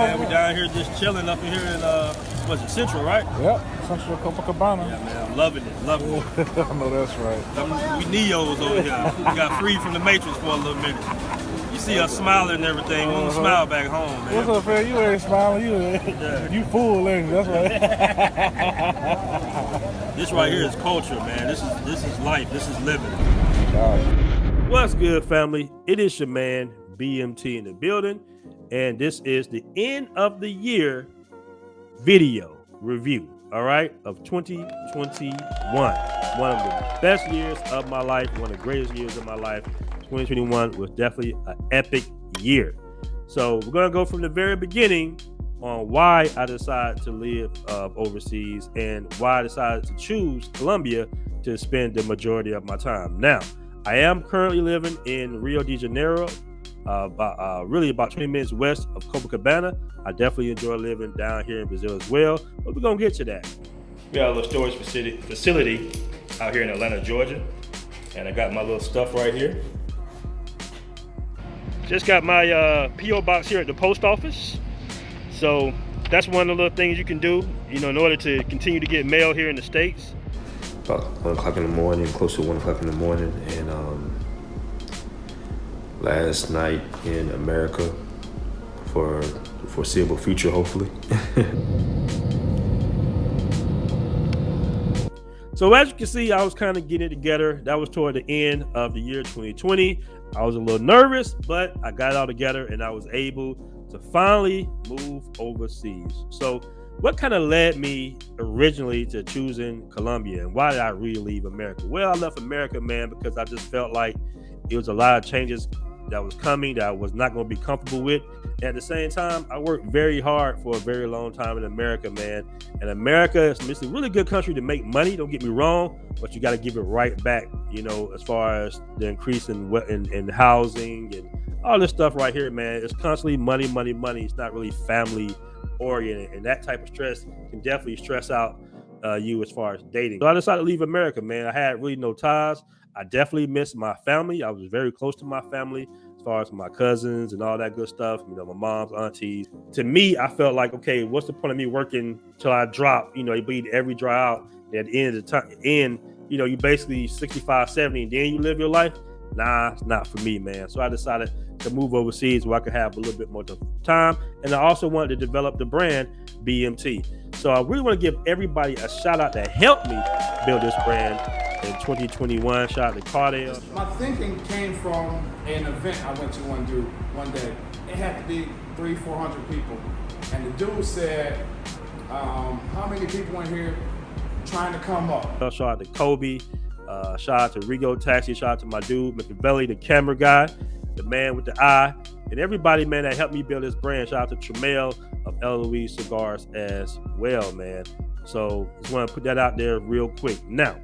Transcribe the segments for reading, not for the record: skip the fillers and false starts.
man. We down here just chilling up in here in what's it, Central, right? Yep, Central Copacabana. Yeah, man. I'm loving it. Loving it. I know that's right. We Neos over here. We got free from the Matrix for a little minute. You see us smiling and everything. We don't smile back home, man. What's up, man? You ain't smiling. You fool, ain't you? That's right. This right here is culture, man. This is life. This is living. What's good, family? It is your man BMT in the building, and this is the end of the year video review, all right, of 2021. One of the best years of my life, one of the greatest years of my life. 2021 was definitely an epic year. So we're going to go from the very beginning on why I decided to live overseas and why I decided to choose Colombia to spend the majority of my time. Now, I am currently living in Rio de Janeiro, really about 20 minutes west of Copacabana. I definitely enjoy living down here in Brazil as well, but we're going to get to that. We got a little storage facility out here in Atlanta, Georgia, and I got my little stuff right here. Just got my P.O. box here at the post office. So that's one of the little things you can do, in order to continue to get mail here in the States. About 1 o'clock in the morning, close to 1 o'clock in the morning, and last night in America for the foreseeable future, hopefully. So as you can see, I was kind of getting it together. That was toward the end of the year 2020. I was a little nervous, but I got it all together and I was able to finally move overseas. So what kind of led me originally to choosing Colombia, and why did I really leave America? Well, I left America, man, because I just felt like it was a lot of changes that was coming that I was not going to be comfortable with. And at the same time, I worked very hard for a very long time in America, man. And America is a really good country to make money, don't get me wrong, but you got to give it right back, as far as the increase in housing and all this stuff right here, man. It's constantly money, money, money. It's not really family oriented, and that type of stress can definitely stress out you as far as dating. So I decided to leave America, man. I had really no ties. I definitely missed my family. I was very close to my family as far as my cousins and all that good stuff, my mom's, aunties. To me, I felt like, okay, what's the point of me working till I drop, you bleed every dry out. At the end of the time, you basically 65, 70, and then you live your life. Nah, it's not for me, man. So I decided to move overseas where I could have a little bit more time. And I also wanted to develop the brand BMT. So I really want to give everybody a shout out that helped me build this brand in 2021. Shout out to Cardell. My thinking came from an event I went to one day. It had to be 300-400 people. And the dude said, how many people in here trying to come up? Shout out to Kobe. Shout out to Rigo Taxi. Shout out to my dude, Mr. Belly, the camera guy, the man with the eye, and everybody, man, that helped me build this brand. Shout out to Tremel of Eloise Cigars as well, man. So just want to put that out there real quick. Now,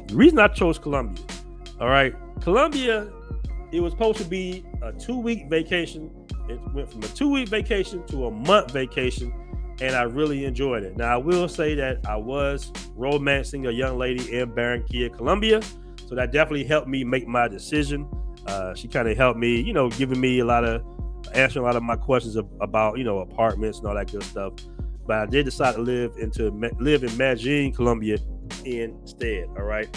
the reason I chose Colombia, all right, Colombia, it was supposed to be a 2-week vacation. It went from a 2-week vacation to a month vacation, and I really enjoyed it. Now, I will say that I was romancing a young lady in Barranquilla, Colombia, so that definitely helped me make my decision. She kind of helped me, giving me answering a lot of my questions about, apartments and all that good stuff. But I did decide to live in Medellin, Colombia instead, all right?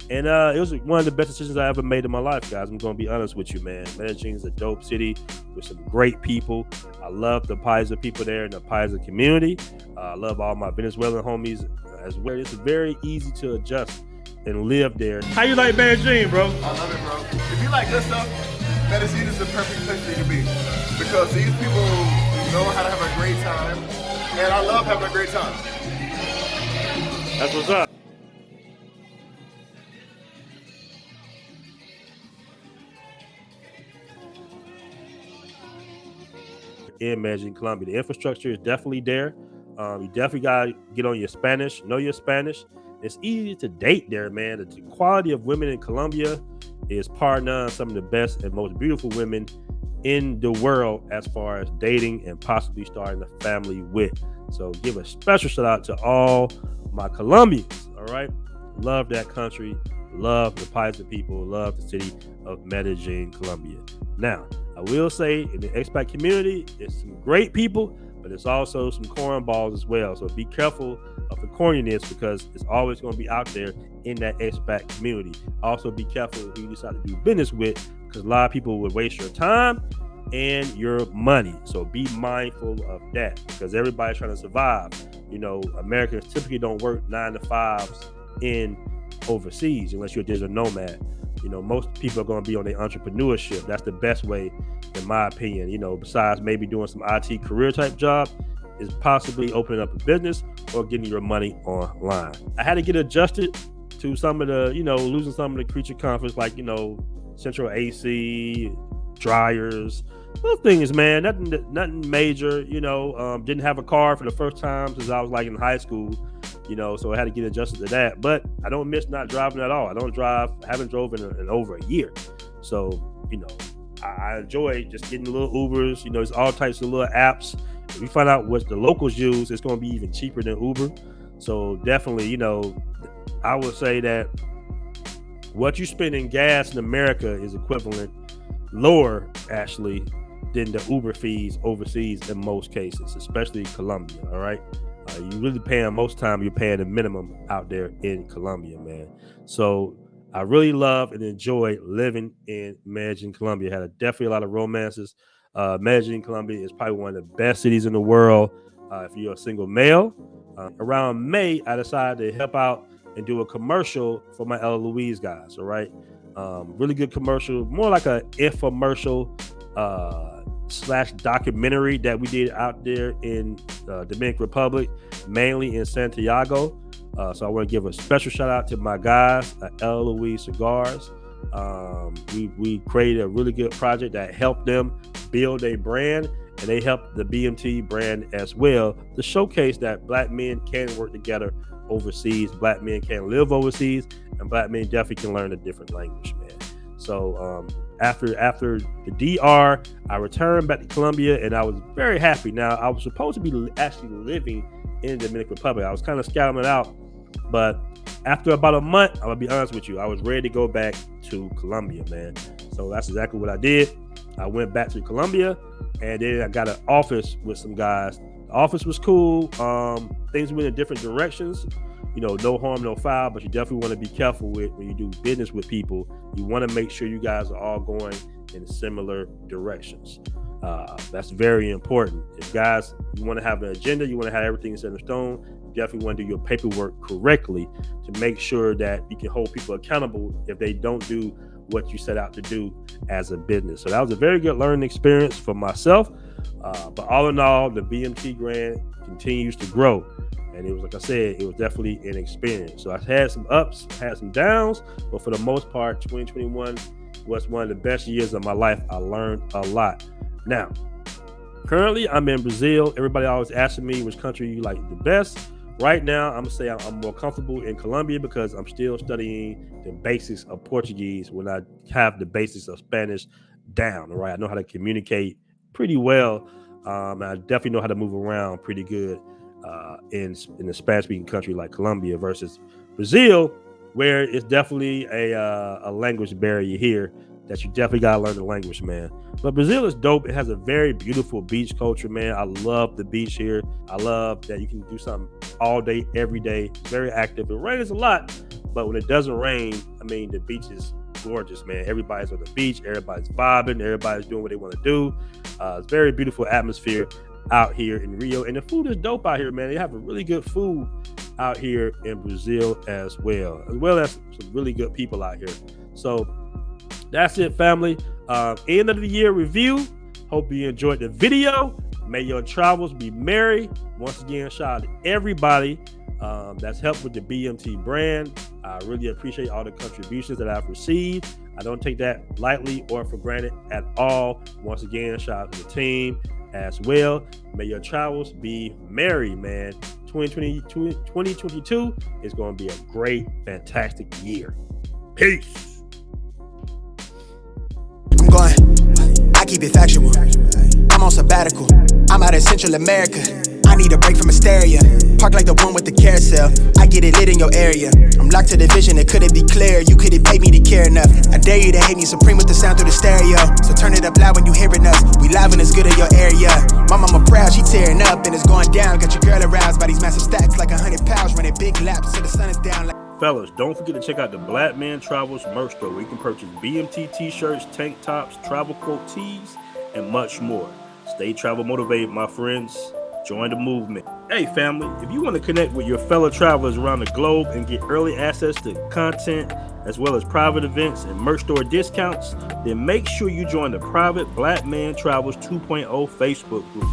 And it was one of the best decisions I ever made in my life, guys. I'm going to be honest with you, man. Medellin is a dope city with some great people. I love the Paisa people there in the Paisa community. I love all my Venezuelan homies as well. It's very easy to adjust and live there. How you like Medellin, bro? I love it, bro. If you like good stuff, Medellin is the perfect place for you to be. Because these people know how to have a great time. And I love having a great time. That's what's up. In Medellin, Colombia, the infrastructure is definitely there. You definitely gotta get on your Spanish, know your Spanish. It's easy to date there, man. The quality of women in Colombia is par none, some of the best and most beautiful women in the world as far as dating and possibly starting a family with. So give a special shout out to all my Colombians, all right? Love that country, love the Pisces people, love the city of Medellin, Colombia. Now, I will say in the expat community, there's some great people, but there's also some cornballs as well. So be careful of the corniness because it's always going to be out there in that expat community. Also be careful who you decide to do business with because a lot of people would waste your time and your money. So be mindful of that because everybody's trying to survive. You know, Americans typically don't work 9 to 5s in overseas unless you're a digital nomad. You know, most people are going to be on their entrepreneurship. That's the best way, in my opinion. You know, besides maybe doing some IT career type job, is possibly opening up a business or getting your money online. I had to get adjusted to some of the, you know, losing some of the creature comforts like, you know, central AC, dryers, those things, man. Nothing major, you know. Didn't have a car for the first time since I was like in high school, you know, so I had to get adjusted to that. But I don't miss not driving at all. I haven't drove in over a year. So, you know, I enjoy just getting little Ubers. You know, there's all types of little apps. If you find out what the locals use, it's going to be even cheaper than Uber. So definitely, you know, I would say that what you spend in gas in America is equivalent, lower actually, than the Uber fees overseas in most cases, especially Colombia. All right. You really paying most time, you're paying the minimum out there in Colombia, man. So I really love and enjoy living in Medellin, Colombia. Had definitely a lot of romances. Medellin, Colombia is probably one of the best cities in the world if you're a single male. Around May, I decided to help out and do a commercial for my Ella Louise guys, all right? Really good commercial, more like an infomercial / documentary that we did out there in Dominican Republic, mainly in Santiago. So I want to give a special shout out to my guys at Ella Louise Cigars. We created a really good project that helped them build a brand, and they helped the BMT brand as well to showcase that Black men can work together overseas, Black men can live overseas, and Black men definitely can learn a different language, man. So after the DR, I returned back to Colombia, and I was very happy. Now, I was supposed to be actually living in the Dominican Republic. I was kind of scouting it out, but after about a month, I'm gonna be honest with you, I was ready to go back to Colombia, man. So that's exactly what I did. I went back to Colombia, and then I got an office with some guys. The office was cool. Things went in different directions. You know, no harm, no foul, but you definitely want to be careful with when you do business with people. You want to make sure you guys are all going in similar directions. That's very important. If guys, you want to have an agenda, you want to have everything set in stone, you definitely want to do your paperwork correctly to make sure that you can hold people accountable if they don't do what you set out to do as a business. So that was a very good learning experience for myself. But all in all, the BMT brand continues to grow. And it was, like I said, it was definitely an experience. So I had some ups, had some downs, but for the most part, 2021 was one of the best years of my life. I learned a lot. Now, currently I'm in Brazil. Everybody always asking me which country you like the best. Right now, I'm gonna say I'm more comfortable in Colombia because I'm still studying the basics of Portuguese when I have the basics of Spanish down. All right, I know how to communicate pretty well. I definitely know how to move around pretty good in a Spanish-speaking country like Colombia versus Brazil, where it's definitely a language barrier here that you definitely gotta learn the language, man. But Brazil is dope. It has a very beautiful beach culture, man. I love the beach here. I love that you can do something all day, every day. It's very active. It rains a lot, but when it doesn't rain, I mean, the beach is gorgeous, man. Everybody's on the beach. Everybody's vibing. Everybody's doing what they want to do. It's very beautiful atmosphere out here in Rio, and the food is dope out here, man. They have a really good food out here in Brazil as well as some really good people out here. So that's it, family. End of the year review. Hope you enjoyed the video. May your travels be merry. Once again, shout out to everybody that's helped with the BMT brand. I really appreciate all the contributions that I've received. I don't take that lightly or for granted at all. Once again, shout out to the team as well. May your travels be merry, man. 2022 is going to be a great, fantastic year. Peace. I'm going, I keep it factual. I'm on sabbatical. I'm out in Central America. I need a break from hysteria. Park like the one with the carousel. I get it lit in your area. I'm locked to the vision, it couldn't be clear. You couldn't pay me to care enough. I dare you to hate me supreme with the sound through the stereo. So turn it up loud when you hearing us. We live and it's good in your area. My mama proud, she tearing up and it's going down. Got your girl aroused by these massive stacks like 100 pounds. Running big laps till the sun is down. Fellas, don't forget to check out the Black Man Travels merch store where you can purchase BMT t-shirts, tank tops, travel quote tees, and much more. Stay travel motivated, my friends. Join the movement. Hey family, if you want to connect with your fellow travelers around the globe and get early access to content as well as private events and merch store discounts, then make sure you join the private Black Man Travels 2.0 Facebook group.